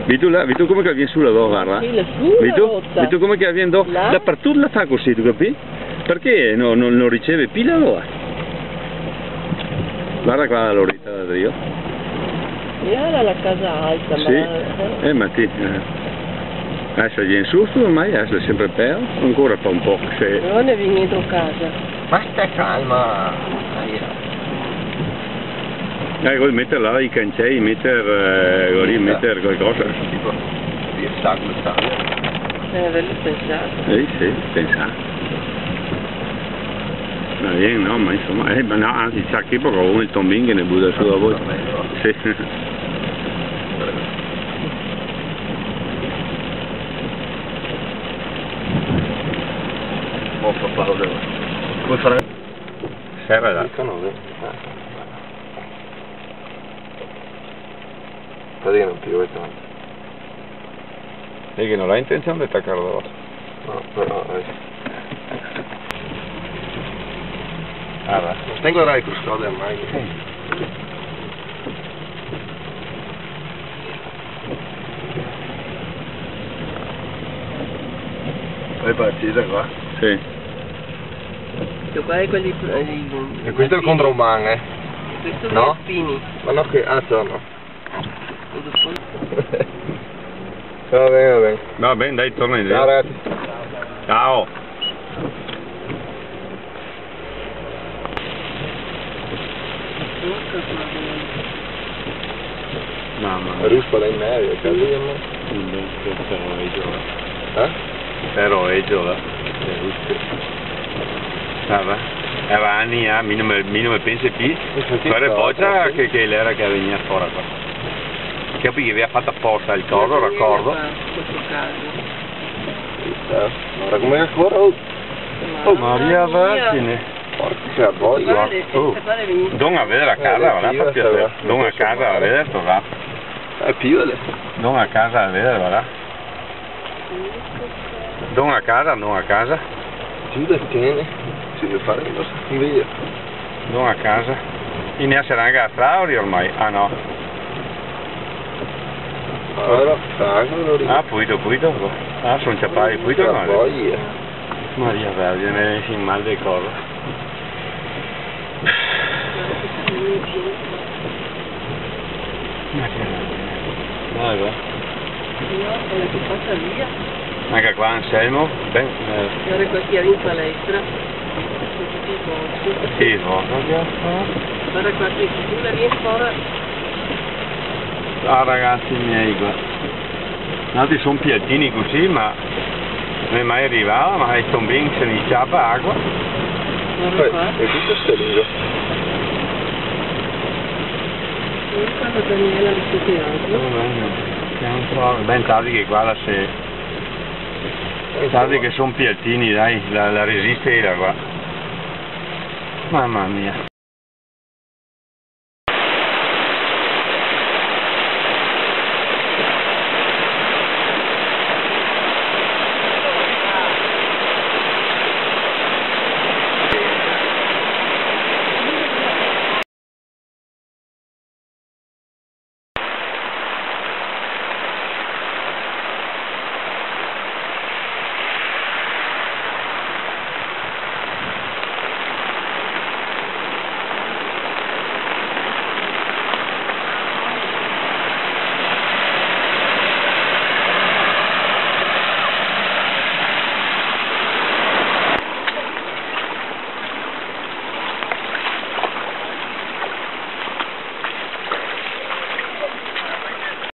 Vedi tu come che viene sulla dove, guarda? Sì, su, Vedi tu come che viene dappertutto la fa così, tu capi? Perché non riceve pila allora? Guarda qua l'orita da Dio. Era la casa alta, sì. Ma ti... adesso viene su ormai, adesso è sempre peggio, ancora fa un po' se... Non ne viene dentro casa. Ma stai calma. Vuoi mettere là i cancelli, mettere qualcosa? Tipo, il sacco sta. Averlo pensato. Sì, pensato. Va bene, no, ma insomma, ma no, anzi c'è qui perché come il tombin che ne butta su da voi. Sì. Oh papà, come fare? Serra là. Perché non piove tanto? E che non hai intenzione di attaccare da vostra? No, però... Allora. Non tengo la cruscode mai. Poi partita qua? Sì. Questo qua è quelli... E questo è il controman, Questo no? è Spini. Ma no che... ah, sono. Va bene. Va bene, dai, torna in Ciao ragazzi. Ciao. Mamma. Ruspa da in medio, capiamo? Però è giova. Era anni, minimo pensi più. Quella boccia che l'era che veniva fuori qua. Capi che aveva fatto apposta il coso, raccordo. Questo caso. Guarda come ancora. Oh Maria Vergine. Porca boia. Non a vedere la casa, guarda, per piacere. Non a casa a vedere sto rap. È piove. Non a casa a vedere, guarda. Non a casa. Giù da tiene. Si deve fare un video. Non a casa. In essere anche a Trauri ormai. Ah no. Allora, ah, puito. Ah, sono ciappati puito, no? Maria Vergine, si mal di cosa. Dai, va. Quella che passa via. Anche qua Anselmo, ben... Guarda qua chi era in palestra. Tutti i posti. Sì, Guarda qua che tu la vieni fuori. Ah ragazzi miei qua. Nati sono piattini così, ma non è mai arrivato, ma è tombin se ne ciapa acqua. Guarda qua. E tutto sterilo. Guarda Daniela di tutti oggi. Ben tardi che qua se... Tardi che sono piattini, dai, la resiste era qua. Mamma mia.